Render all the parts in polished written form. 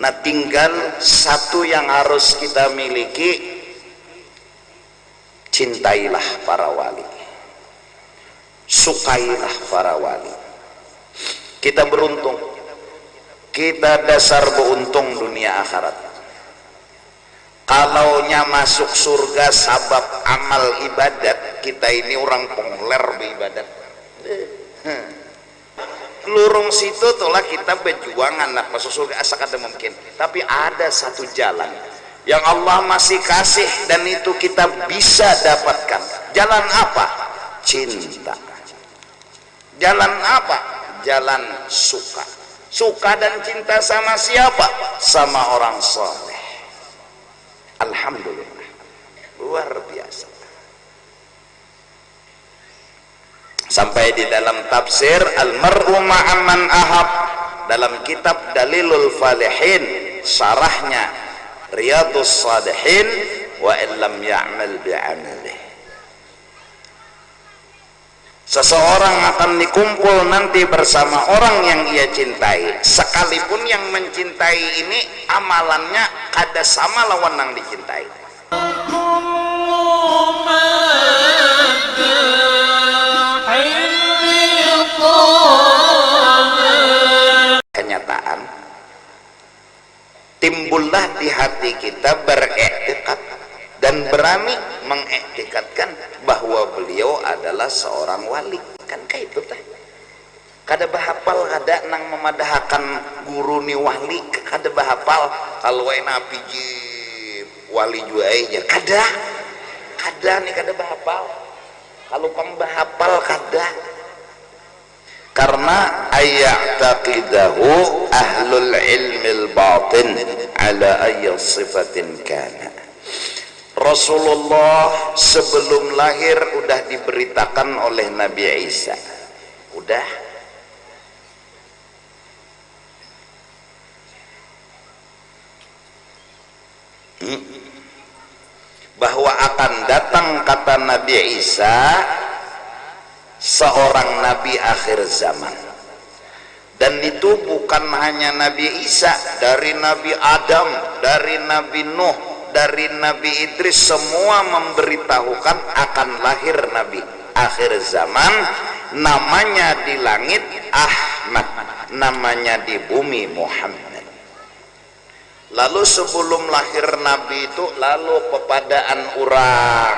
Nah, tinggal satu yang harus kita miliki, cintailah para wali, sukailah para wali. Kita beruntung, kita dasar beruntung dunia akhirat. Kalaunya masuk surga sabab amal ibadat, kita ini orang pengler beribadat. Lurung situ tulah kita berjuang anak masuk surga asal mungkin. Tapi ada satu jalan yang Allah masih kasih dan itu kita bisa dapatkan. Jalan apa? Cinta. Jalan apa? Jalan suka. Suka dan cinta sama siapa? Sama orang soleh. Alhamdulillah, luar biasa. Sampai di dalam tafsir Al-Mar'u Ma'aman Ahab, dalam kitab Dalilul Falihin, syarahnya Riyadus Salihin, wa illam ya'mal bi'amalih. Seseorang akan dikumpul nanti bersama orang yang ia cintai, sekalipun yang mencintai ini amalannya kada sama lawan yang dicintai. Kenyataan timbullah di hati kita beriktikad dan berani mengiktikadkan bahwa beliau adalah seorang wali. Kan kayak itu teh. Kada bahapal kada nang memadahakan guru ni wali, kada bahapal kalau ena piji wali juga aja. Kada nih kada bahapal. Kalau pang bahapal kada. Karena ayataqidahu ahlul ilmil batin ala ayyi sifatin kana. Rasulullah sebelum lahir udah diberitakan oleh Nabi Isa, udah bahwa akan datang, kata Nabi Isa, seorang nabi akhir zaman. Dan itu bukan hanya Nabi Isa, dari Nabi Adam, dari Nabi Nuh, dari Nabi Idris, semua memberitahukan akan lahir Nabi akhir zaman, namanya di langit Ahmad, namanya di bumi Muhammad. Lalu sebelum lahir Nabi itu, lalu pepadaan orang,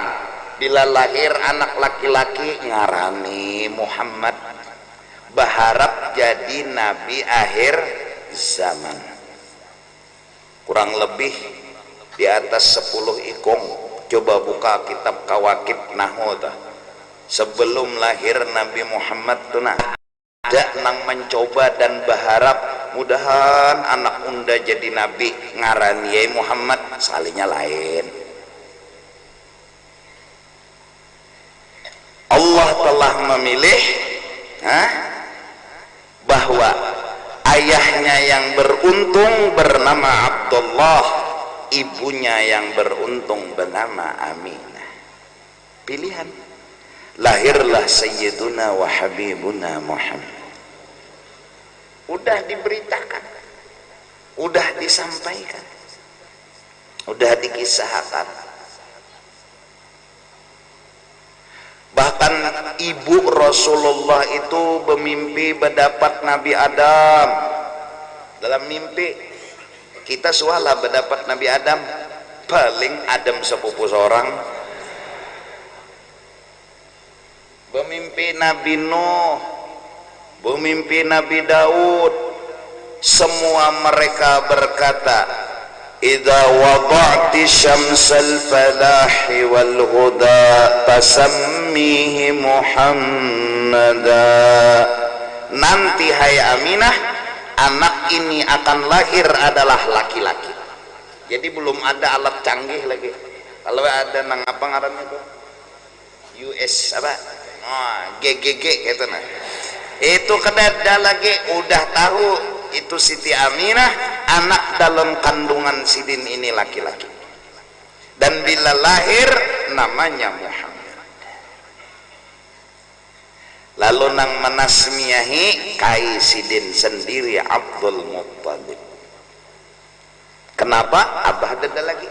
bila lahir anak laki-laki ngarani Muhammad, berharap jadi Nabi akhir zaman. Kurang lebih di atas 10 ikung. Coba buka kitab Kawakib Nahwu. Sebelum lahir Nabi Muhammad tuh ada nang mencoba dan berharap mudahan anak unda jadi nabi, ngarani Muhammad, salinya lain. Allah telah memilih bahwa ayahnya yang beruntung bernama Abdullah, ibunya yang beruntung bernama Aminah. Pilihan. Lahirlah Sayyiduna wa Habibuna Muhammad. Udah diberitakan, udah disampaikan, udah dikisahkan. Bahkan ibu Rasulullah itu bermimpi berdapat Nabi Adam. Dalam mimpi kita suala berdapat Nabi Adam, paling Adam sepupu seorang. Bermimpi Nabi Nuh, bermimpi Nabi Daud, semua mereka berkata, idza wada'ti syamsal falahi wal huda tasammihi Muhammada. Nanti hai Aminah, anak ini akan lahir adalah laki-laki. Jadi belum ada alat canggih lagi. Kalau ada nang apa ngarannya itu? US apa? GGG gitu nah. Itu kedada lagi udah tahu itu Siti Aminah anak dalam kandungan Sidin ini laki-laki. Dan bila lahir namanya Muhammad. Lalu nang menasmiyahi kai Sidin sendiri Abdul Muttalib. Kenapa? Abah ada lagi.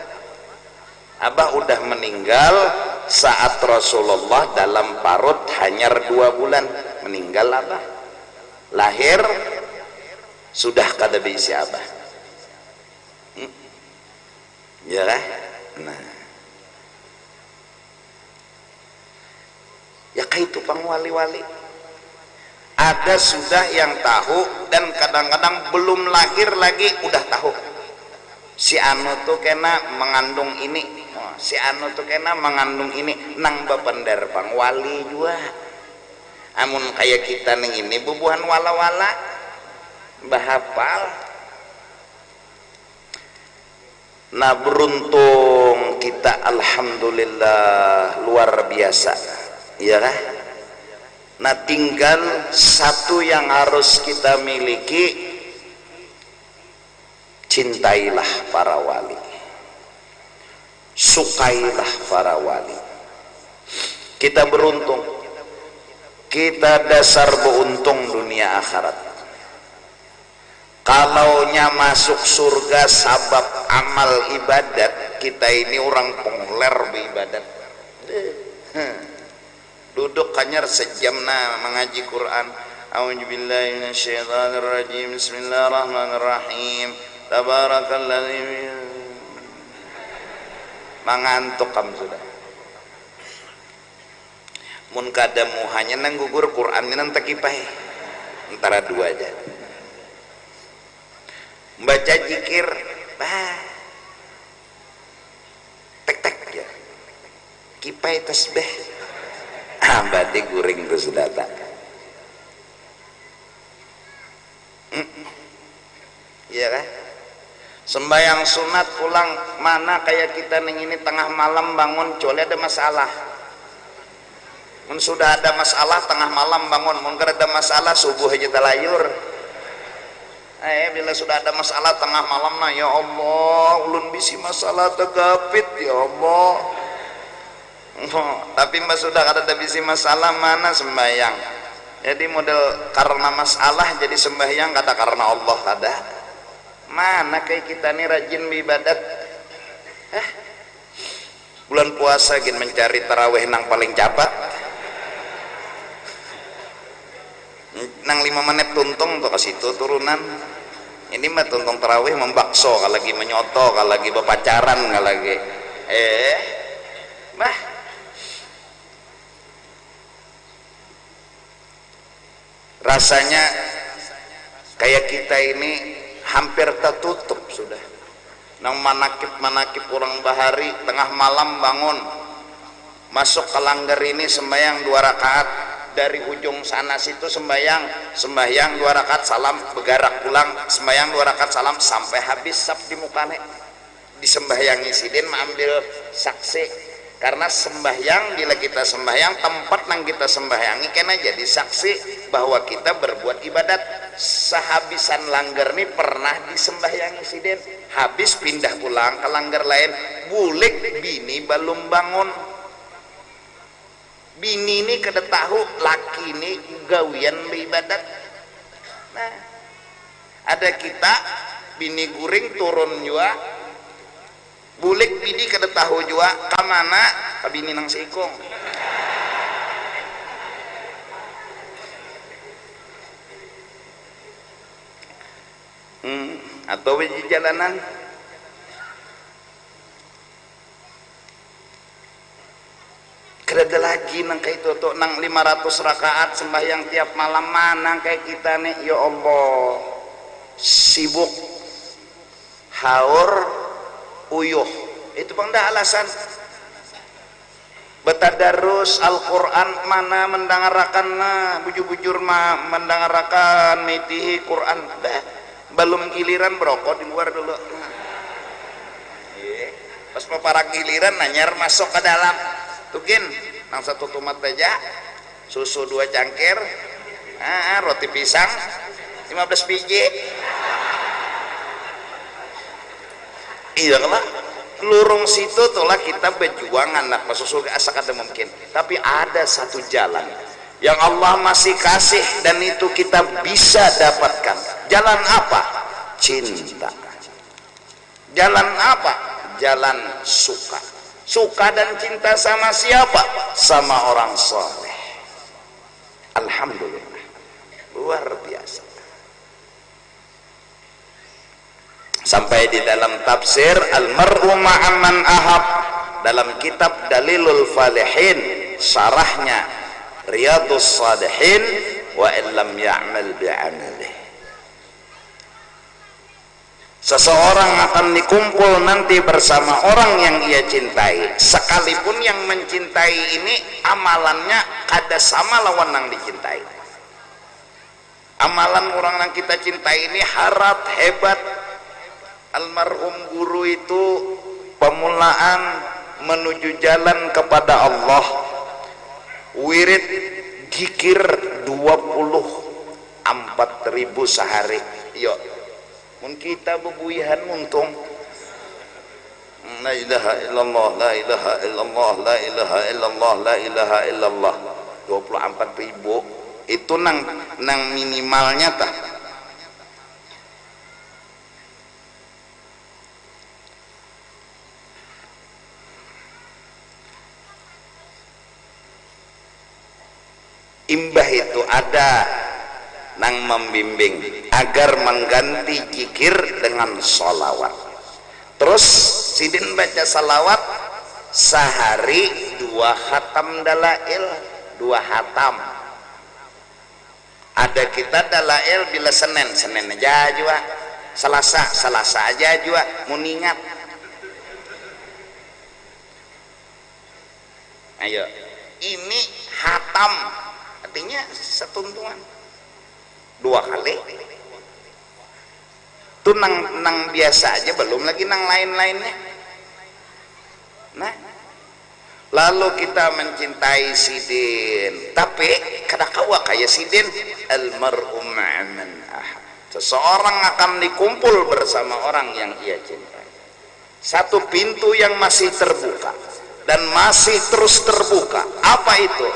Abah udah meninggal saat Rasulullah dalam parut hanyar 2 bulan. Meninggal abah. Lahir sudah kada bisa abah. Ya kan? Nah, ya kayak itu pang wali-wali. Ada sudah yang tahu dan kadang-kadang belum lahir lagi udah tahu. Si anu tuh kena mengandung ini, si anu tuh kena mengandung ini, nang bapendar pang wali juga. Amun kayak kita nih ini bubuhan wala-wala bahapal. Nah beruntung kita alhamdulillah luar biasa, ya kan? Nah tinggal satu yang harus kita miliki, cintailah para wali, sukailah para wali. Kita beruntung, kita dasar beruntung dunia akhirat. Kalaunya masuk surga sabab amal ibadat, kita ini orang pengler beribadat. Duduk kanyar sejam nah mengaji Quran. A'udzubillahi minasyaitonirrajim. Bismillahirrahmanirrahim. Tabarakalladzi mangantuk kamu sudah. Mun kada muhanya nang gugur Quran minan takipai. Antara dua aja. Baca zikir, tek-tek ya. Kipai tasbih. Berarti guring tuh sudah tak. Iya kan? Sembayang sunat pulang mana kayak kita nih ini tengah malam bangun coli ada masalah. Mun sudah ada masalah tengah malam bangun, mun ada masalah subuh aja talayur. Bila sudah ada masalah tengah malam nah ya Allah, ulun bisi masalah tegapit ya Allah. Tapi mbak sudah kada ada bisi masalah mana sembahyang. Jadi model karena masalah jadi sembahyang kata karena Allah kada. Mana kayak kita nih rajin beribadat. Bulan puasa gin mencari tarawih nang paling cepat. Nang 5 menit tuntung tuh ke situ turunan. Ini mah tuntung tarawih membakso, kalau lagi menyoto, kalau lagi berpacaran, kalau lagi bah rasanya kayak kita ini hampir tertutup sudah. Nang manakib orang bahari tengah malam bangun masuk ke langgar ini sembahyang 2 rakaat, dari ujung sana situ sembahyang 2 rakaat salam, begarak pulang sembahyang 2 rakaat salam sampai habis sab di mukane disembahyangi sidin mengambil saksi. Karena sembahyang, bila kita sembahyang tempat yang kita sembahyangi kena jadi saksi bahwa kita berbuat ibadat. Sehabisan langgar ini pernah disembahyangi sidin, habis pindah pulang ke langgar lain, bulik bini belum bangun. Bini ini kada tahu laki ini gawian beribadat. Nah, ada kita bini guring turun juga, bulik bini kada tahu juga kamana ka bini nang sikong. Atau di jalanan ada lagi nang kayak itu tuh nang 500 rakaat sembahyang tiap malam mana kayak kita nih ya Allah, sibuk haur uyuh itu bang dah alasan betadarus Al-Quran mana mendengarkan bujur-bujur mendengarkan mitihi Quran belum giliran berokok di luar dulu. Pas para giliran nanyar masuk ke dalam tukin nang 1 tomat aja, susu 2 cangkir, roti pisang 15 biji. Iya lah, lurung situ tulah kita berjuang anak masuk surga asa kada mungkin. Tapi ada satu jalan yang Allah masih kasih dan itu kita bisa dapatkan. Jalan apa? Cinta. Jalan apa? Jalan suka. Suka dan cinta sama siapa? Sama orang soleh. Alhamdulillah, luar biasa. Sampai di dalam tafsir Al-Mar'u Ma'aman Ahab, dalam kitab Dalilul Falihin, syarahnya Riyadus Salihin, wa illam ya'mal bi'amalih, seseorang akan dikumpul nanti bersama orang yang ia cintai, sekalipun yang mencintai ini amalannya kada sama lawan yang dicintai. Amalan orang yang kita cintai ini harat, hebat. Almarhum guru itu pemulaan menuju jalan kepada Allah, wirid zikir 24.000 sehari. Yo, mun kita bebuihan untung la ilaha illallah, la ilaha illallah, la ilaha illallah, la ilaha illallah, 24.000 itu nang minimalnya tah. Imbah itu ada nang membimbing agar mengganti zikir dengan sholawat. Terus sidin baca salawat sehari 2 khatam dalail, 2 khatam. Ada kita dalail bila Senin aja juga, Selasa aja juga, muningat. Ayo, ini khatam artinya setuntungan 2 kali. Itu nang biasa aja, belum lagi nang lain-lainnya. Nah, lalu kita mencintai sidin, tapi kadakawa kayak sidin, almar'u ma'aman ahab, seseorang akan dikumpul bersama orang yang ia cintai. Satu pintu yang masih terbuka dan masih terus terbuka, apa itu?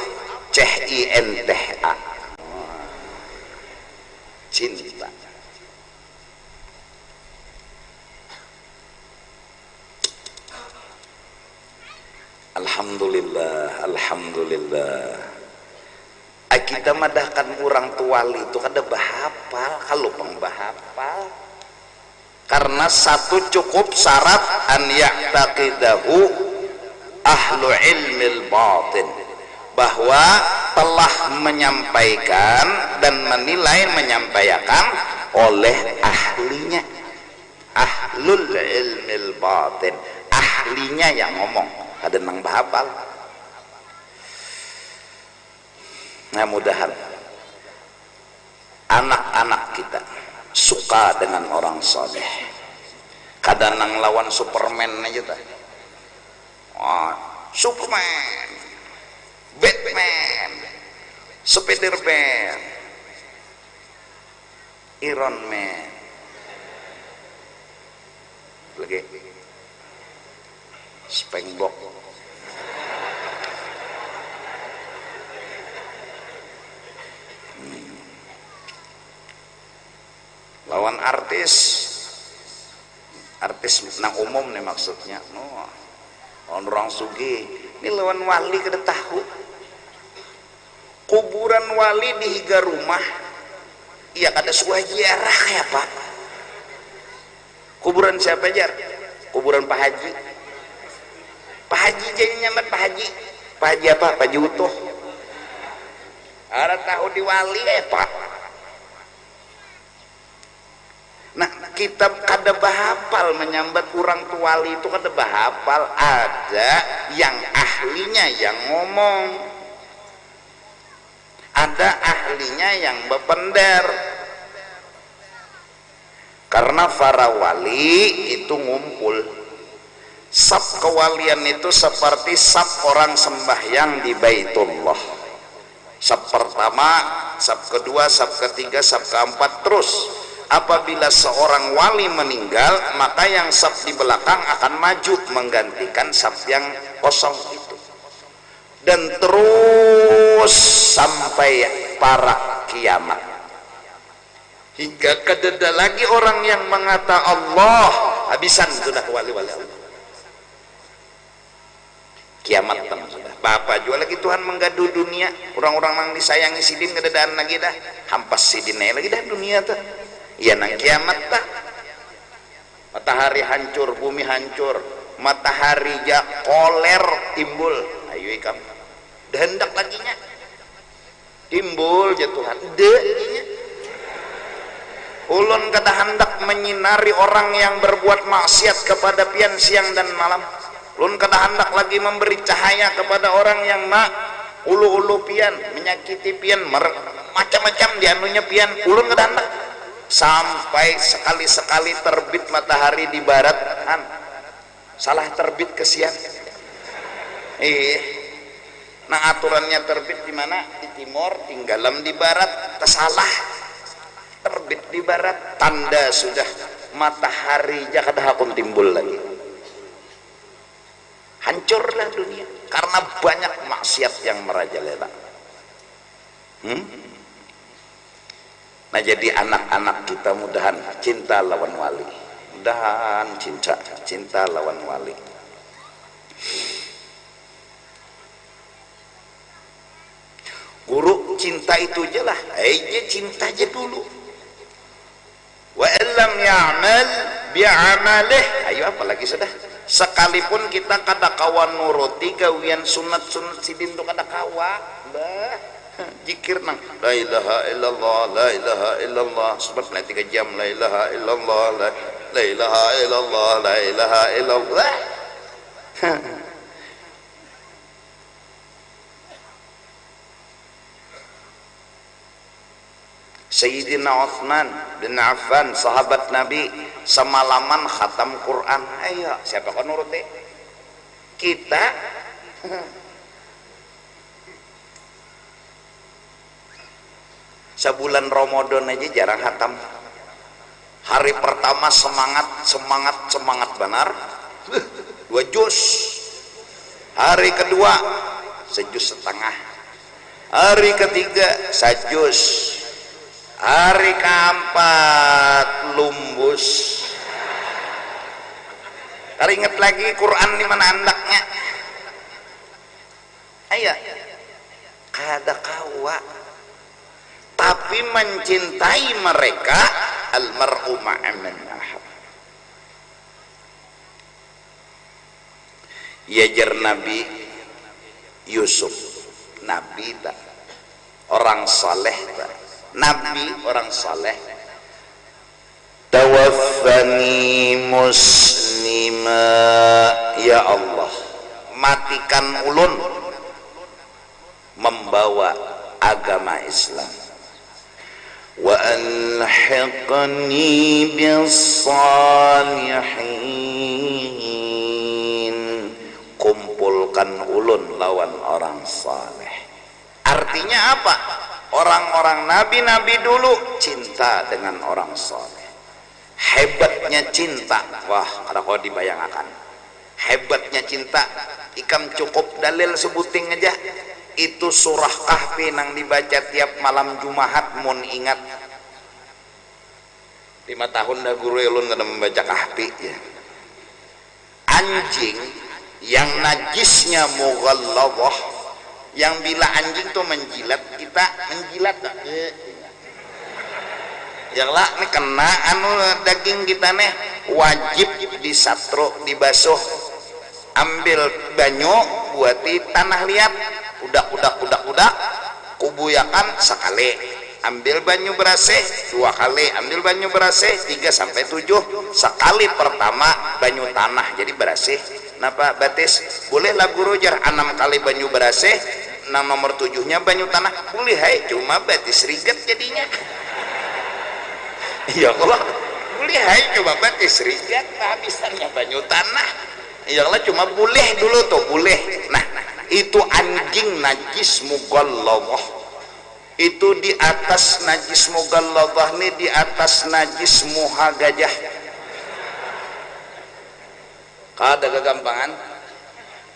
CINTA, cinta. Alhamdulillah, alhamdulillah. Kita madahkan orang tuali itu kada bahapal, kalau pengbahapal. Karena satu cukup syarat an ya'taqidahu ahlu ilmil batin, bahwa telah menyampaikan dan menilai menyampaikan oleh ahlinya, ahlul ilmil batin, ahlinya yang ngomong, ada nang bahapal. Nah, mudahan anak-anak kita suka dengan orang soleh. Kadang nang lawan Superman aja tah. Oh, Superman, Batman, Spiderman, Iron Man, lagi Spengebob, lawan artis nang umum nih maksudnya. Orang sugih ini lawan wali kada tahu. Kuburan wali di higa rumah, iya kada suah ziarah kayak apa? Kuburan siapa jar? Kuburan Pak Haji. Pak Haji jadi nyamat Pak Haji. Pak Haji apa? Pak Haji utuh. Ada tahu di wali Pak. Nah, kita kada bahapal menyambat orang tuali itu, kada bahapal. Ada yang ahlinya yang ngomong, ada ahlinya yang bepender. Karena para wali itu ngumpul. Sab kewalian itu seperti sab orang sembahyang di Baitullah. Sab pertama, sab kedua, sab ketiga, sab keempat, terus. Apabila seorang wali meninggal, maka yang sab di belakang akan maju menggantikan sab yang kosong itu, dan terus sampai para kiamat, hingga kededa lagi orang yang mengata Allah habisan sudah wali-wali Allah. Kiamat teman sudah. Bapak juga lagi Tuhan menggaduh dunia. Orang-orang yang disayangi sidin kedadaan lagi dah. Hampas sidin lagi dah dunia tuh. Iya nang kiamat dah. Matahari hancur, bumi hancur. Matahari ja koler timbul. Ayo ikam. Dah hendak lagi nya. Timbul ya Tuhan. Dehnya. Ulun kada hendak menyinari orang yang berbuat maksiat kepada pian siang dan malam. Ulun kada hendak lagi memberi cahaya kepada orang yang ulu-ulu pian, menyakiti pian, macam-macam dianunya pian. Ulun kada hendak. Sampai sekali-sekali terbit matahari di barat, salah terbit ke siang. Nah aturannya terbit di mana? Di timur, tinggalam di barat. Tersalah. Terbit di barat, tanda sudah matahari jakada hakun timbul lagi. Hancurlah dunia karena banyak maksiat yang merajalela. Nah jadi anak-anak kita mudahan cinta lawan wali, mudahan cinta lawan wali. Guru cinta itu aja lah, aja cinta aja dulu. Wa illam ya'mal bi'amalih, ayo apalagi sudah. Sekalipun kita kada kawan nuruti gawian sunat-sunat sidin tu kada kawa bah zikir nang la ilaha illallah la ilaha illallah sebab 3 jam la ilaha illallah la ilaha illallah la ilaha illallah. Sayyidina Utsman bin Affan sahabat Nabi semalaman khatam Quran. Ayo siapa kan nuruti kita? Sebulan Ramadan aja jarang khatam. Hari pertama semangat benar 2 juz. Hari kedua 1,5 juz. Hari ketiga 1 juz. Hari keempat lumbus. Kalau ingat lagi Quran di mana andaknya? Ayo, kada kawa. Tapi mencintai mereka almar'u ma'aman ahab. Yajar Nabi Yusuf, Nabi tak orang saleh tak. Nabi orang saleh. Tawaffani muslima, ya Allah matikan ulun membawa agama Islam. Wa alhiqni bis salihin, kumpulkan ulun lawan orang saleh. Artinya apa? Orang-orang nabi-nabi dulu cinta dengan orang soleh. Hebatnya cinta, wah ada kau dibayangkan. Hebatnya cinta, ikam cukup dalil sebuting aja. Itu surah Kahfi nang dibaca tiap malam Jumaat mun ingat. 5 tahun dah guru elun kada membaca Kahfi ya. Anjing yang najisnya mughalladhah, yang bila anjing tuh menjilat, kita menjilat yang lah nih kena anu daging kita nih wajib disatro, dibasuh, ambil banyu buati tanah liat, udah kubuyakan sekali, ambil banyu berasih 2 kali, ambil banyu berasih 3 sampai 7 sekali. Pertama banyu tanah jadi berasih. Napa batis bolehlah guru jar 6 kali banyu berasih, nomor 7-nya banyu tanah boleh. Hai cuma batis riget jadinya. Ya Allah boleh. Hai coba batis riget habisannya banyu tanah. Ya Allah cuma boleh dulu tuh boleh. Nah itu anjing najis mughalladhah, itu di atas najis mughalladhah nih, di atas najis muha gajah. Kada kegampangan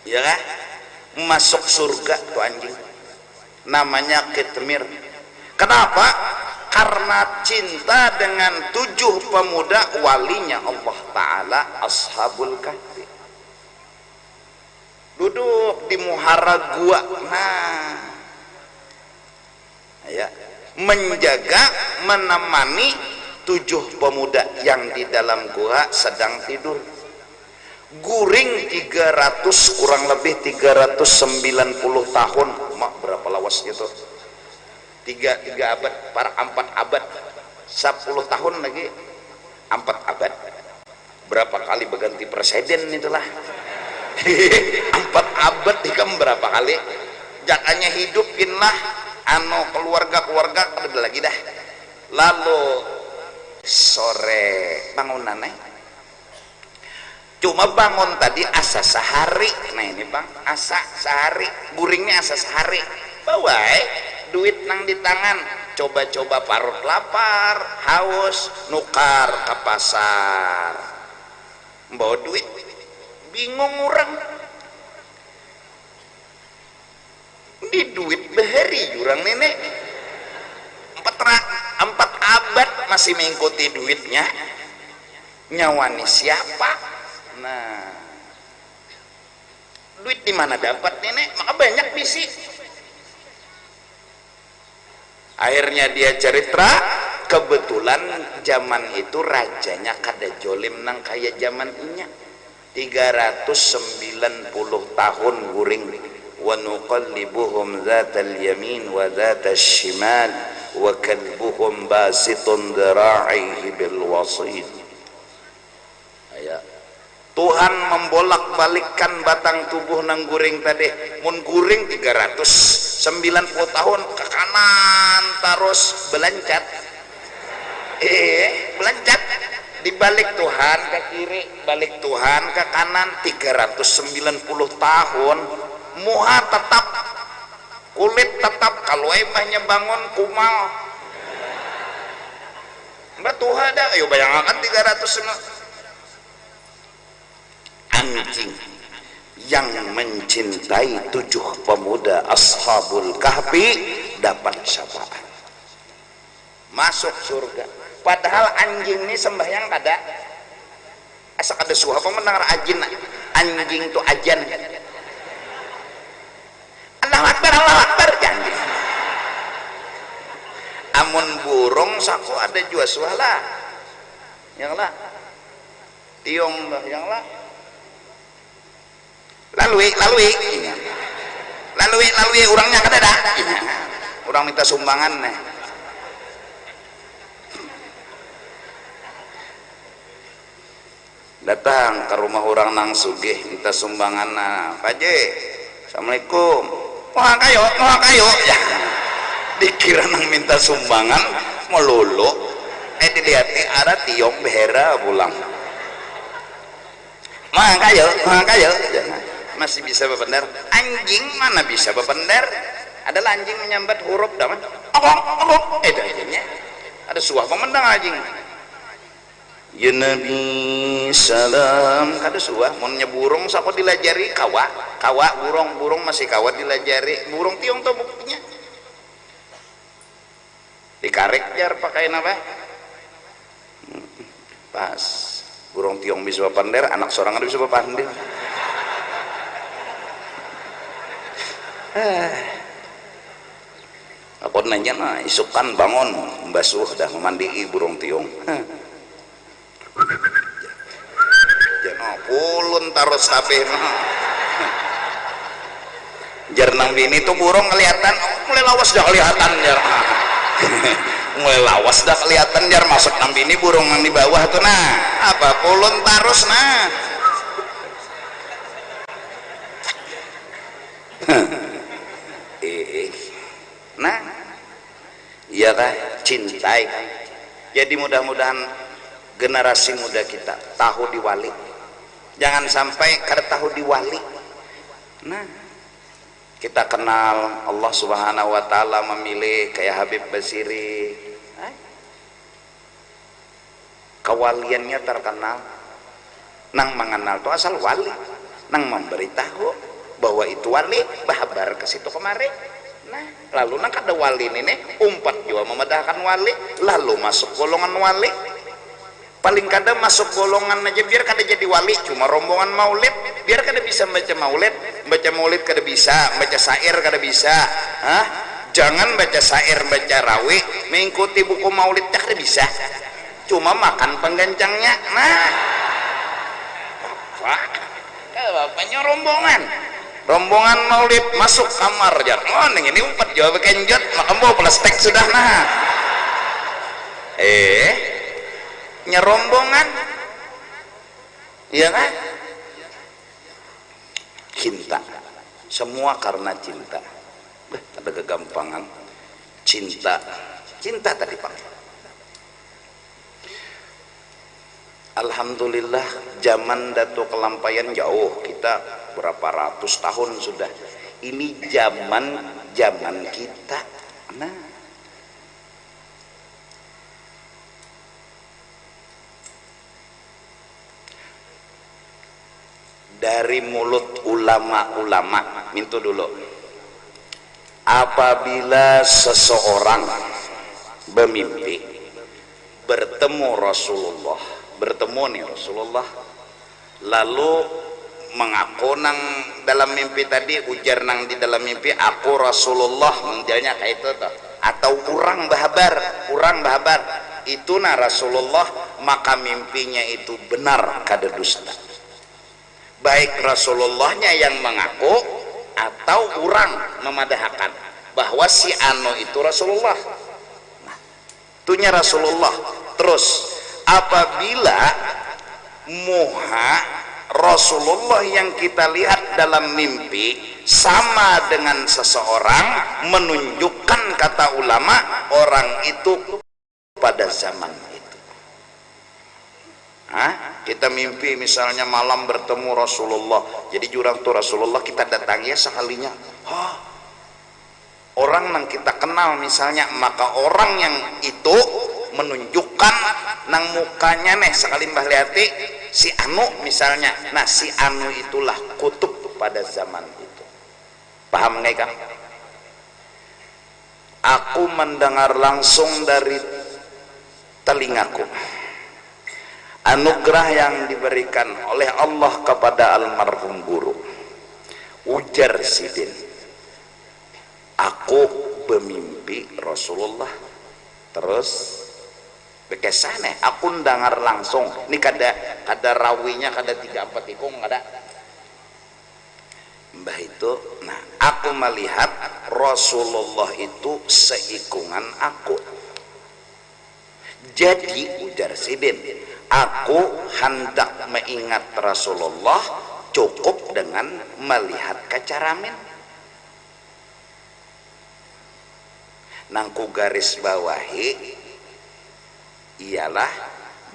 ya kan? Masuk surga tuh anjing namanya kitmir. Kenapa? karena cinta dengan 7 pemuda walinya Allah Ta'ala, Ashabul Kahfi. Duduk di muhara gua, ya, menjaga, menemani 7 pemuda yang di dalam gua sedang tidur. Guring 300, kurang lebih 390 tahun. Mak, berapa lawasnya tuh? 3 abad, para 4 abad, 10 tahun lagi 4 abad. Berapa kali berganti presiden itulah. 4 abad ikam berapa kali? Jakanya hidupinlah keluarga ada lagi dah. Lalu sore bangunan cuma bangun tadi asa sehari. Nah ini bang, asa sehari, guringnya asa sehari. Bawa duit nang di tangan, coba-coba parut lapar, haus, nukar ke pasar, bawa duit, bingung orang. Di duit beheri jurang nenek 4 abad masih mengikuti duitnya, nyawani siapa? Nah, duit di mana dapat nenek? Maka banyak bisi. Akhirnya dia cerita, kebetulan zaman itu rajanya kada jolim nang kayak zaman inya. 390 tahun guring. Wa nuqallibuhum zatal yamin wa zatal shimal wa kalbuhum basitun dhira'ihi bil wasid. Tuhan membolak-balikkan batang tubuh nang guring tadi. Mun guring 390 tahun ke kanan terus belancat. Belancat dibalik Tuhan ke kiri, balik Tuhan ke kanan 390 tahun. Muha tetap, kulit tetap, kalau emahnya bangun kumal. Mbak Tuhan ada, ayo bayangkan 390. Anjing yang mencintai 7 pemuda Ashabul Kahfi dapat syafaat masuk surga. Padahal anjing ini sembahyang kada asa kada suha mendengar ajin. Anjing itu ajan. Allahu Akbar janji. Amun burung saku ada jua suhala yang lah tiong lah yang lah lalui orangnya kada ada. Orang minta sumbangan nih. Datang ke rumah orang nang sugih minta sumbangan. Pak Haji, Assalamualaikum. Wah kayo ya. Dikira nang minta sumbangan melulu. Dilihat ada tiong behera pulang. Wah kayo. Masih bisa bebener. Anjing mana bisa bebener? Adalah anjing menyambat huruf daman. Okok. Itu anjingnya. Ada suah pemendang anjing. Ya Nabi salam. Kada suah. Mau burung siapa dilajari kawa burung masih kawa dilajari. Burung tiong tuh buktinya. Dikarek jar pakai apa? Pas. Burung tiong bisa bepander, anak seorang ada bisa bepander. Aku nanya isukan bangun basuh dah memandii burung tiong. Jangan pulun taruh sapi. Jarnang bini tuh burung kelihatan, mulai lawas dah kelihatan jar. Mulai lawas dah kelihatan jar masuk nang bini burung yang di bawah tuh apa pulun tarus iya kah cintai. Jadi mudah-mudahan generasi muda kita tahu diwali, jangan sampai kada tahu diwali. Kita kenal Allah Subhanahu wa Ta'ala memilih kayak Habib Basiri, kewaliannya terkenal. Nang mengenal tuh asal wali, nang memberitahu bahwa itu wali bahabar ke situ kemari. Nah, lalu nak ada wali ini umpat juga memadahkan wali, lalu masuk golongan wali. Paling kada masuk golongan aja biar kada jadi wali, cuma rombongan maulid, biar kada bisa baca maulid kada bisa, baca syair kada bisa. Hah? Jangan baca syair, baca rawi, mengikuti buku maulid kada bisa. Cuma makan penggancangnya. Nah, wah, bapaknya rombongan maulid masuk kamar jar. Oh, ini umpat jawab kenjot, makan bawa plastik sudah nah. Nyerombongan, iya kan? Cinta, semua karena cinta. Ada kegampangan, cinta tadi Pak. Alhamdulillah zaman Datuk kelampaian jauh, kita berapa ratus tahun sudah. Ini zaman kita. Nah, dari mulut ulama-ulama mintu dulu, apabila seseorang bermimpi bertemu Rasulullah, lalu mengaku nang dalam mimpi tadi, ujar nang di dalam mimpi aku Rasulullah, menjalnya kayak itu toh. Atau urang bahabar itu na Rasulullah, maka mimpinya itu benar kada dusta, baik Rasulullahnya yang mengaku atau orang memadahkan bahwa si Ano itu Rasulullah. Nah, itunya Rasulullah. Terus apabila muha Rasulullah yang kita lihat dalam mimpi sama dengan seseorang, menunjukkan kata ulama orang itu pada zaman itu. Kita mimpi misalnya malam bertemu Rasulullah, jadi jurang tuh Rasulullah kita datangi sekalinya, orang yang kita kenal misalnya, maka orang yang itu menunjukkan nang mukanya nih sekali mbah liati si Anu misalnya. Nah, si Anu itulah kutub pada zaman itu. Paham nggak kan? Aku mendengar langsung dari telingaku anugerah yang diberikan oleh Allah kepada almarhum guru. Ujar Sidin, aku bermimpi Rasulullah, terus bekesane aku dengar langsung. Ini kada rawinya, kada 3-4 ikung kada mbah itu. Nah, aku melihat Rasulullah itu seikungan aku. Jadi ujar Sidin, aku hendak mengingat Rasulullah cukup dengan melihat kacaramin. Nangku garis bawahi ialah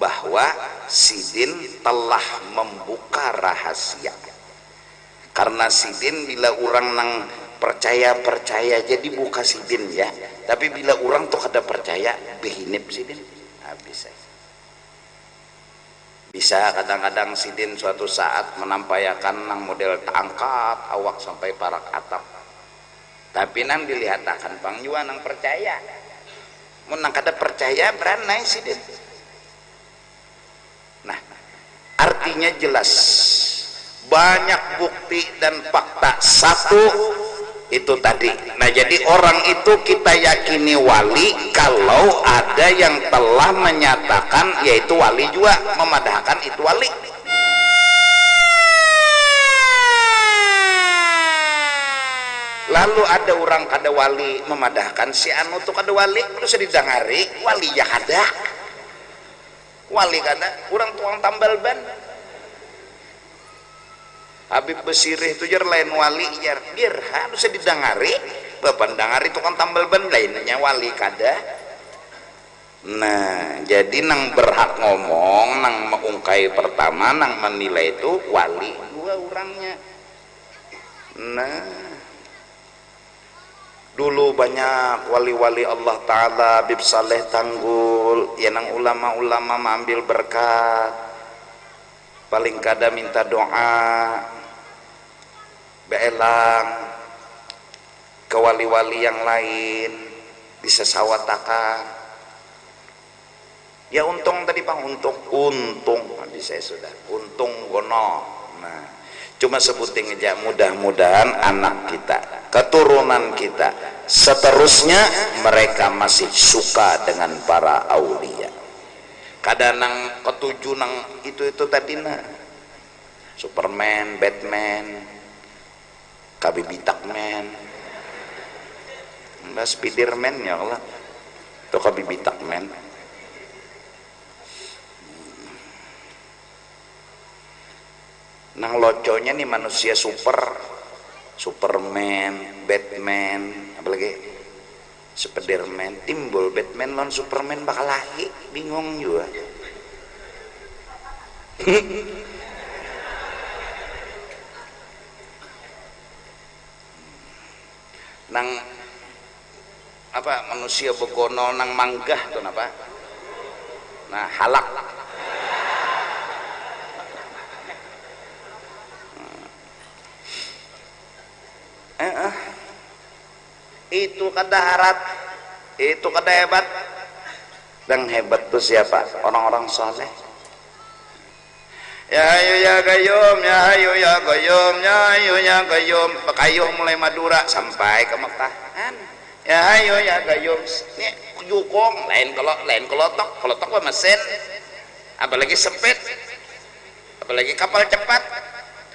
bahwa Sidin telah membuka rahasia. Karena Sidin bila orang nang percaya jadi buka Sidin ya, tapi bila orang tuh kada percaya behinip Sidin habis. Bisa kadang-kadang Sidin suatu saat menampayakan nang model angkat awak sampai parak atap, tapi nang dilihat akan pangjua nang percaya. Mun nang kada percaya beranai Sidin. Nah, artinya jelas, banyak bukti dan fakta. Satu itu tadi. Nah, jadi orang itu kita yakini wali kalau ada yang telah menyatakan yaitu wali juga, memadahkan itu wali. Lalu ada orang kada wali memadahkan si Anu tuh kada wali, terus didangari wali ya kada, wali kada, orang tuang tambal ban. Habib Basirih itu jar lain wali jar, biar harus didangari, bapak dangari itu kan tambal ban lainnya wali kada. Nah, jadi nang berhak ngomong, nang mengungkai pertama, nang menilai itu wali dua orangnya. Nah, dulu banyak wali-wali Allah Ta'ala, Habib Saleh Tanggul, ya nang ulama-ulama mengambil berkat, paling kada minta doa, beelang. ke wali-wali yang lain disesawatakan. Ya untung tadi Pak, untung tadi saya sudah untung gono. Nah, cuma sebutin aja, mudah-mudahan anak kita, keturunan kita, seterusnya mereka masih suka dengan para aulia. Kadang nang ketujuh nang itu tadi nah, Superman, Batman, Kabibitakman, enggak Spiderman ya Allah, itu Kabibitakman. Nang loconya nih manusia Superman, Batman, apalagi Spiderman, timbul Batman lawan Superman bakal lahir, bingung juga. Nang apa manusia begono nang manggah tuh apa? Nah halak. Itu kada harat, itu kada hebat. Dan hebat tuh siapa? Orang-orang soleh. Ya hayu ya qayyum, ya hayu ya qayyum, ya hayu ya qayyum. Pakayuh mulai Madura sampai ke Mekah. Ya hayu ya qayyum. Nih jukong lain kelotok mah mesin. Apalagi sempit. Apalagi kapal cepat.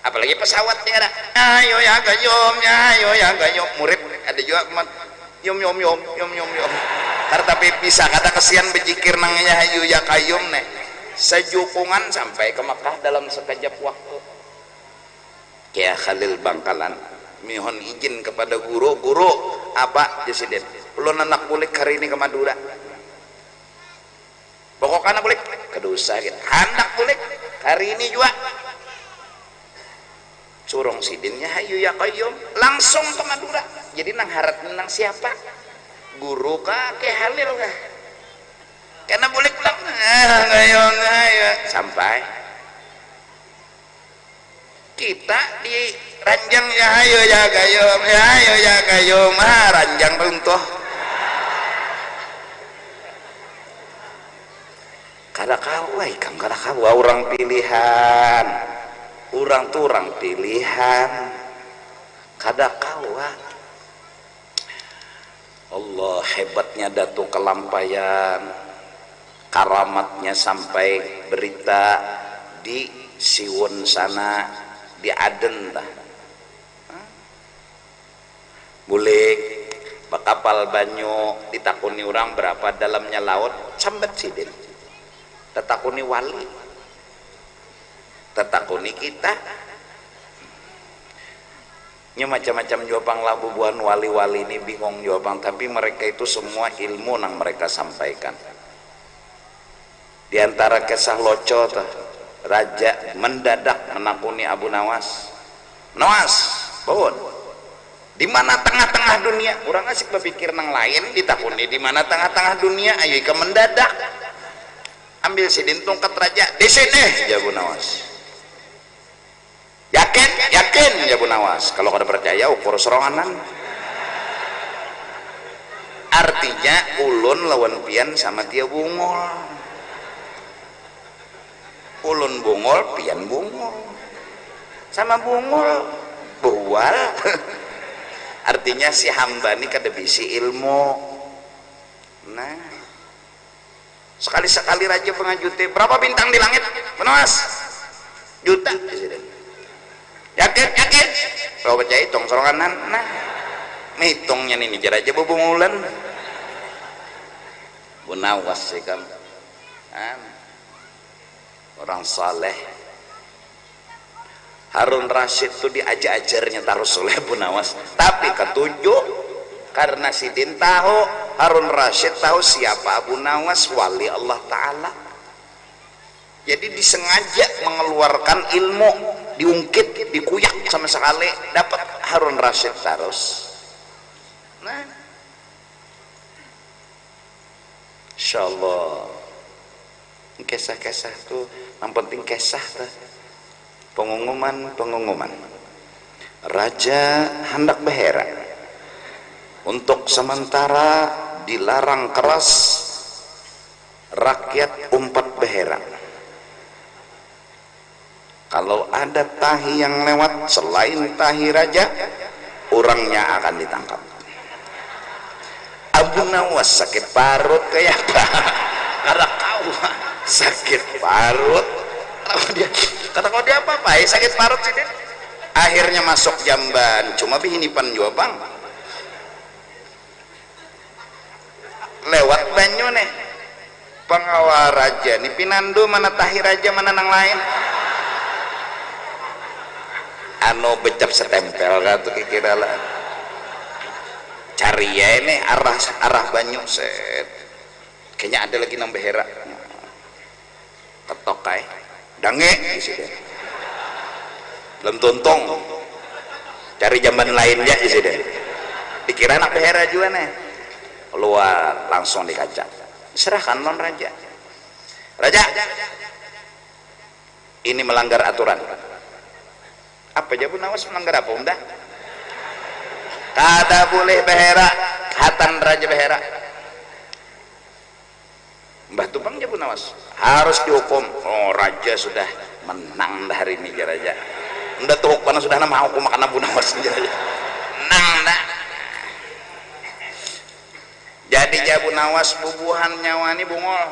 Apalagi pesawat tiada. Ayo ya qayyum, ya ayo ya qayyum. Murid ada juga yum. Tapi bisa kata kesian bejikir nangnya hayu ya qayyum nih. Sejukungan sampai ke Makkah dalam sekejap waktu. Kayak Khalil Bangkalan mihon izin kepada guru apa Presiden. Ulun anak bulik hari ini ke Madura. Pokoknya bulik kedosa gitu. Anak bulik hari ini juga. Surong sidinnya hayu ya qayyum langsung ke Madura. Jadi nang harat nang siapa? Guru kah ke Halil kah? Karena boleh pulang qayyum sampai kita di ranjang ya hayu ya qayyum, ya hayu ya qayyum, ranjang runtuh. Kada kawai kam kada kawa orang pilihan. Orang tuh orang pilihan kada kawa. Allah hebatnya Datuk Kelampayan, karamatnya sampai berita di Siwon sana, di Aden dah. Boleh bakapal banyu ditakuni orang berapa dalamnya laut sambat sidin. Tetakuni wali. Tetakuni kita nya macam-macam jawabang labu buan wali-wali ini bingung jawabang, tapi mereka itu semua ilmu nang mereka sampaikan. Di antara kisah loco tuh, raja mendadak menakuni Abu Nawas, bangun di mana tengah-tengah dunia. Orang asik berpikir nang lain, ditakuni di mana tengah-tengah dunia. Ayo ke mendadak ambil sidin tongkat raja di sini ya Abu Nawas. Yakin ya Bu Nawas. Kalau kada percaya ukur seronganan. Artinya ulun lawan pian sama dia bungol. Ulun bungol, pian bungol. Sama bungol bual. Artinya si hamba ini kada bisi ilmu. Nah, sekali-sekali raja pengajuti berapa bintang di langit? Bu Nawas? Juta. Yakin kalau percaya hitung soronganan. Nah hitungnya nih aja bubungulan Bu Nawas sih kan orang saleh. Harun Rashid tuh diajar-ajarnya terus oleh Bu Nawas, tapi ketujuh karena sidin tahu, Harun Rashid tahu siapa Abu Nawas, wali Allah Ta'ala. Jadi disengaja mengeluarkan ilmu, diungkit, dikuyak sama sekali, dapat Harun Rashid terus. Nah, insyaallah kisah-kisah tuh yang penting kisah tuh. Pengumuman raja hendak berherak untuk sementara dilarang keras rakyat umpat beherak. Kalau ada tahi yang lewat selain tahi raja, orangnya akan ditangkap. Abu Nawas sakit parut kayak apa? Karena kau sakit parut. Kata kau dia apa ya sakit parut sih dia. Akhirnya masuk jamban, cuma bihinipan juga bang. Lewat banyu nih, pengawal raja nih pinando mana tahi raja mana nang lain. Ano becap setempel kan tuh kira lah. Cari ya ini arah banyu set. Kayaknya ada lagi nang beherak. Ketok kai. Dange di sini. Belum tuntong. Cari jamban lainnya di sini. Dikira anak beherak juga nih. Keluar langsung dikacak. Serahkan non raja. Raja. Ini melanggar aturan. Apa aja Abu Nawas melanggar apa unda? Kada boleh beherak, hatan raja beherak. Mbah Tupang Abu Nawas harus dihukum. Oh raja sudah menang dah hari ini raja. Unda tuh karena sudah nama hukum makan Abu Nawas raja. Menang dah. Jadi Abu Nawas bubuhan nyawa ini bungol.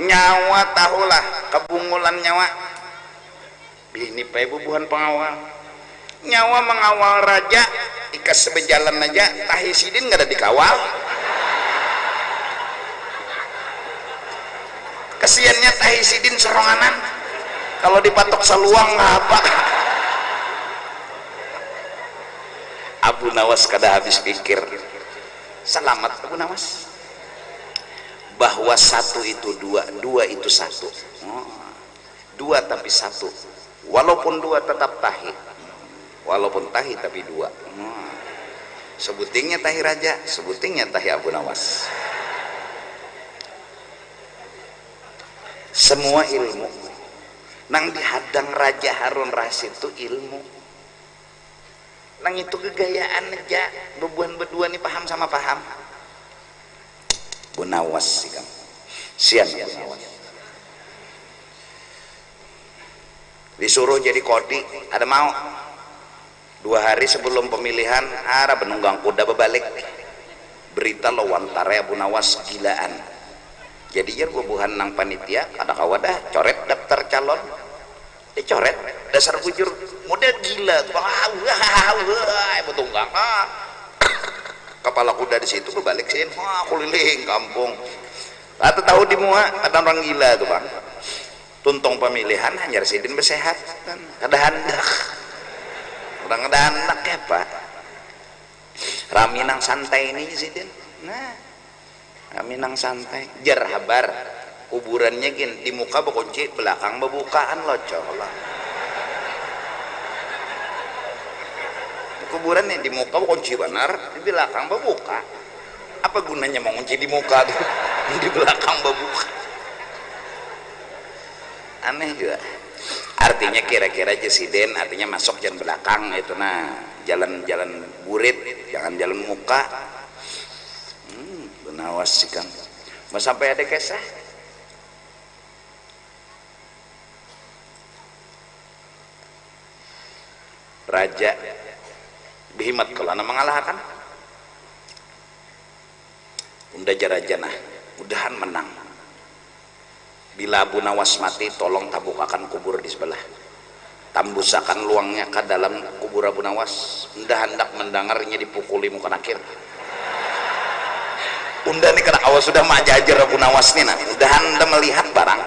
Nyawa tahulah kebungulan nyawa. Ini pak bubuhan pengawal. Nyawa mengawal raja ikas sebejalan aja tahi sidin nggak ada dikawal. Kesiannya tahi sidin seronganan kalau dipatok seluang ngapa. Abu Nawas kada habis pikir. Selamat Abu Nawas bahwa satu itu dua, dua itu satu. Dua tapi satu, walaupun dua tetap tahi, walaupun tahi tapi dua. Sebutingnya tahi raja, sebutingnya tahi Abu Nawas. Semua ilmu nang dihadang Raja Harun Rasid itu ilmu, nang itu kegayaan aja. Bebuan berdua nih paham sama paham. Abu Nawas sih kan sian Abu Nawas disuruh jadi kodi, ada mau 2 hari sebelum pemilihan ada penunggang kuda berbalik berita lawan tare Abu Nawas gilaan. Jadi ya bubuhan nang panitia ada kawadah coret daftar calon dicoret dasar bujur model gila betunggang kepala kuda di situ berbalik sih keliling kampung atau tahu di muha ada orang gila tuh bang. Tuntung pemilihan hanya Sidin bersehat kan kada handak orang kada handak ya pak rami nang santai ini Sidin. Nah rami nang santai jar habar kuburannya gin di muka bekunci belakang bebukaan locor lah kuburan nih di muka bekunci benar di belakang bebuka. Apa gunanya mau kunci di muka tuh di belakang bebuka. Aneh juga artinya kira-kira Jesiden artinya masuk jalan belakang itu nah jalan-jalan burit jangan jalan muka. Benawas sih kan mau sampai ada kisah raja bihimat kalau anak mengalahkan unda jarajana mudahan menang. Bila Abu Nawas mati tolong tabukakan kubur di sebelah, tambusakan luangnya ke dalam kubur Abu Nawas. Unda hendak mendengarnya dipukuli muka nakir. Unda nih kena awal sudah majajar Abu Nawas nih nah udah anda melihat barang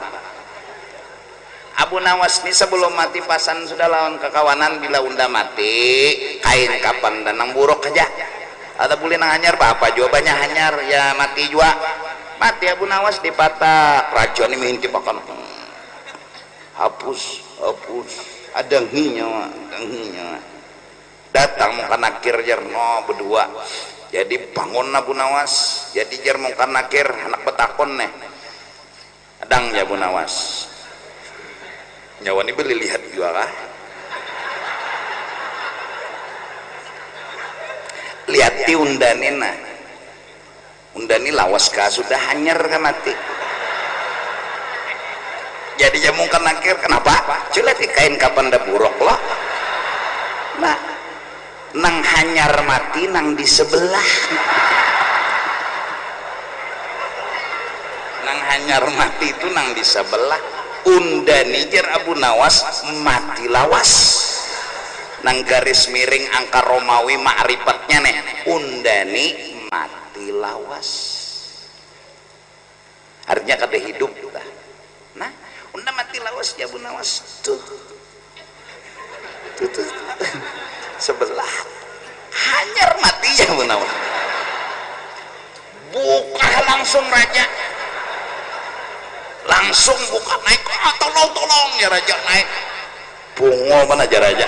Abu Nawas nih sebelum mati pasan sudah lawan kekawanan. Bila unda mati kain kapan dan nang buruk aja ada boleh nang hanyar apa jawabannya hanyar ya mati juga. Mati Abu Nawas dipatak raja ini mengintip akan hapus ada nginya datang muka nakir jerno berdua. Jadi bangun Abu Nawas jadi jer muka nakir anak betakon nih adang ya Abu Nawas nyawa ini beli lihat juga kah liati undanina undani lawas ka sudah hanyar ka mati jadi jamu kan akhir kenapa cula kain kapan da buruk loh nah nang hanyar mati nang di sebelah nang hanyar mati itu nang di sebelah undani jer Abu Nawas mati lawas nang garis miring angka Romawi ma'rifatnya nih undani mati lawas artinya kada hidup dah. Nah unda mati lawas ya Abu Nawas tuh sebelah hanyar mati ya Abu Nawas buka langsung raja langsung buka naik tolong ya raja naik bungo mana aja raja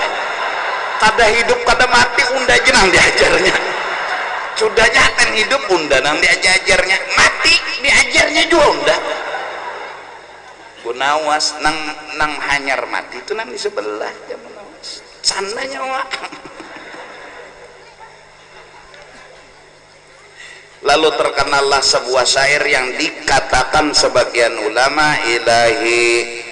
kada hidup kada mati unda jenang diajarnya sudah nyaten hidup unda nang diajarnya mati diajarnya juga unda Bu Nawas nang hanyar mati itu nang di sebelah ya Bu Nawas sananya wak lalu terkenallah sebuah syair yang dikatakan sebagian ulama ilahi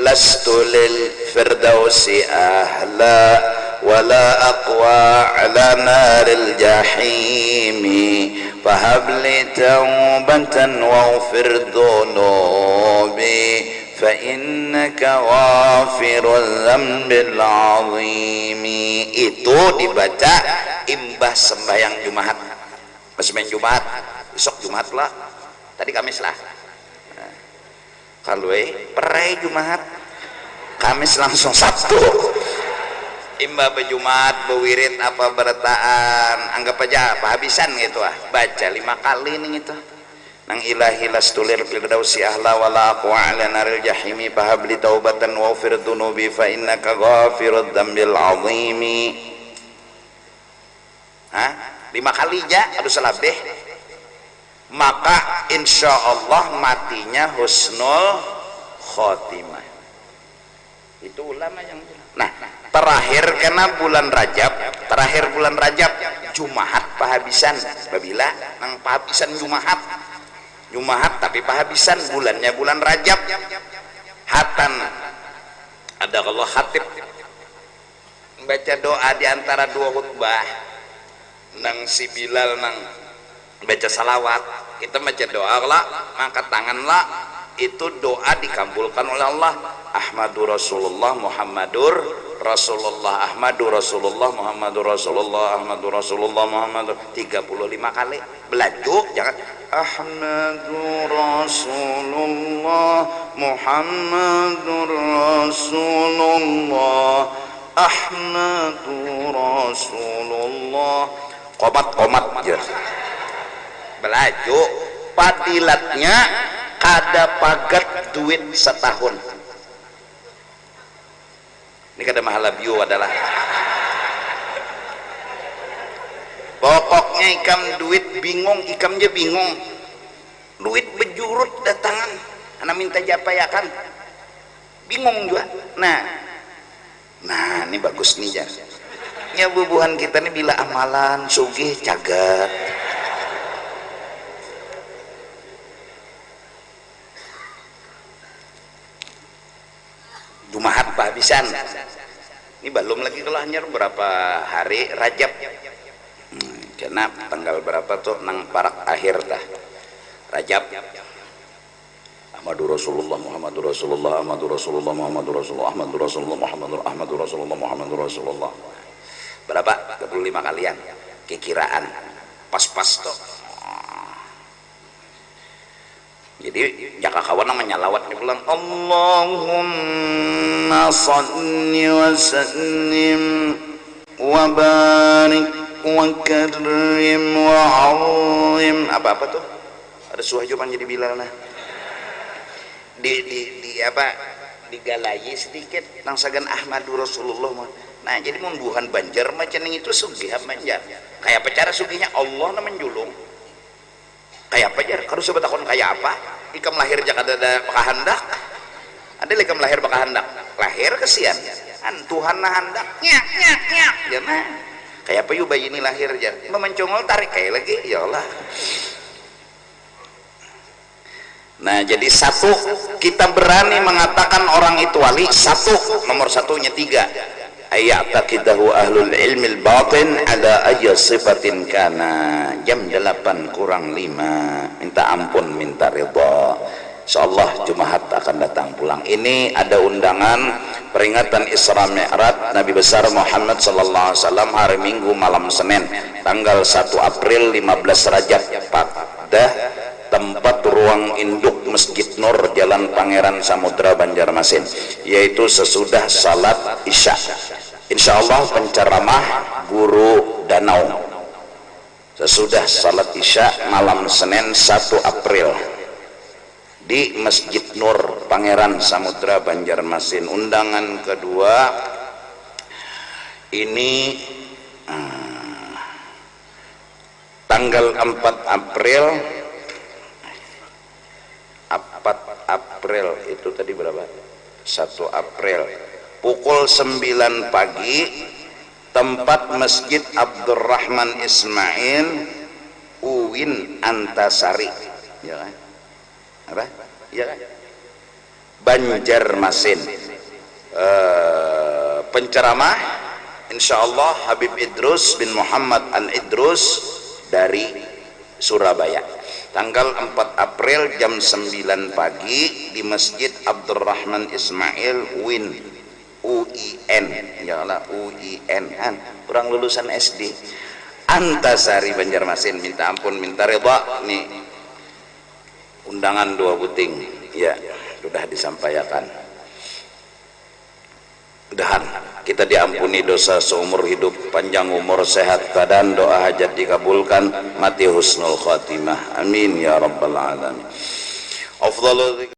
lastu lil firdausi ahla wala aqwa ala naril jahimi fahabli taubatan waghfir dhunubi fa innaka ghafirul dzambil azimi. Itu dibaca imbah sembahyang Jumat. Sembahyang Jumat besok Jumat lah tadi Kamis lah kalau perai Jumat Kamis langsung Sabtu imbah bejumat bewirid apa bertaan anggap aja apa habisan gitu baca 5 kali nih gitu nang ilahi lastulir firdausi ahla wala aqwa ala naril jahimi fahabli taubatan waghfir dhunubi fa innaka ghafirud dzambil azimi. 5 kali aja aduh salabeh maka insya Allah matinya husnul khotimah. Itu ulama yang nah terakhir karena bulan Rajab Jumahat pahabisan babila nang pahabisan Jumahat tapi pahabisan bulannya bulan Rajab hatan ada kalau khatib baca doa di antara 2 khutbah nang si Bilal nang baca salawat kita baca doa lah angkat tangan lah itu doa dikabulkan oleh Allah. Ahmadur Rasulullah Muhammadur Rasulullah Ahmadur Rasulullah Muhammadur Rasulullah Ahmadur Rasulullah Muhammadur 35 kali belaju jangan Ahmadur Rasulullah Muhammadur Rasulullah Ahmadur Rasulullah komat aja belaju padilatnya kada pagat duit setahun ini kada mahala biu adalah pokoknya ikam duit bingung ikamnya bingung duit bejurut datangan anak minta japayakan bingung juga nah ini bagus nih jar nya bubuhan kita nih bila amalan sugih cagat Jumahat pahabisan ini belum lagi kalau hanya berapa hari Rajab karena tanggal berapa tuh nang parak akhir dah Rajab Ahmadur Rasulullah Muhammadur Rasulullah Ahmadur Rasulullah Muhammadur Rasulullah Ahmadur Rasulullah Ahmadur Rasulullah Muhammadur Rasulullah berapa 25 kalian kekiraan pas-pas tuh jadi jaka kawan namanya lawat nih pulang Allahumma salli wa sallim wa barik wa karim wa azim apa tuh ada suah jawaban jadi Bilal nah di apa digalayi sedikit nang sagan Ahmadur Rasulullah nah jadi membuhan banjar macam itu sugih banjar kayak apa cara sugihnya Allah na menjulung kayak apa jar kalau sobat akon kayak apa ikam lahir jak ada pakahandak ada ikam lahir pakahandak lahir kesian an Tuhan na handak nyak jangan kayak apa yuk bayi ini lahir aja memencongol tarik kayak lagi ya Allah. Nah jadi satu, kita berani mengatakan orang itu wali. Satu, nomor satunya tiga, ayataqidahu ahlul ilmil batin ala ayya sifatin kana. Jam 8 kurang 5, minta ampun minta ridha. Insyaallah Jumat akan datang pulang. Ini ada undangan peringatan Isra Mi'raj Nabi besar Muhammad sallallahu alaihi wasallam hari Minggu malam Senin tanggal 1 April 15 Rajab pada tempat ruang induk Masjid Nur Jalan Pangeran Samudra Banjarmasin, yaitu sesudah salat Isya. Insyaallah penceramah Guru Danau sesudah salat Isya malam Senin 1 April di Masjid Nur Pangeran Samudra Banjarmasin. Undangan kedua ini tanggal 4 April itu tadi berapa? 1 April pukul 9 pagi, tempat Masjid Abdurrahman Ismail Uwin Antasari, ya kan? Apa? Ya kan? Banjarmasin. Penceramah insyaallah Habib Idrus bin Muhammad Al-Idrus dari Surabaya. Tanggal 4 April jam 9 pagi di Masjid Abdurrahman Ismail UIN ya Allah UIN kan kurang lulusan SD Antasari Banjarmasin. Minta ampun minta ridha. Nih undangan 2 buting ya sudah disampaikan. Mudahan kita diampuni dosa seumur hidup, panjang umur, sehat badan, doa hajat dikabulkan, mati husnul khatimah, amin ya rabbal alamin. Afdhalul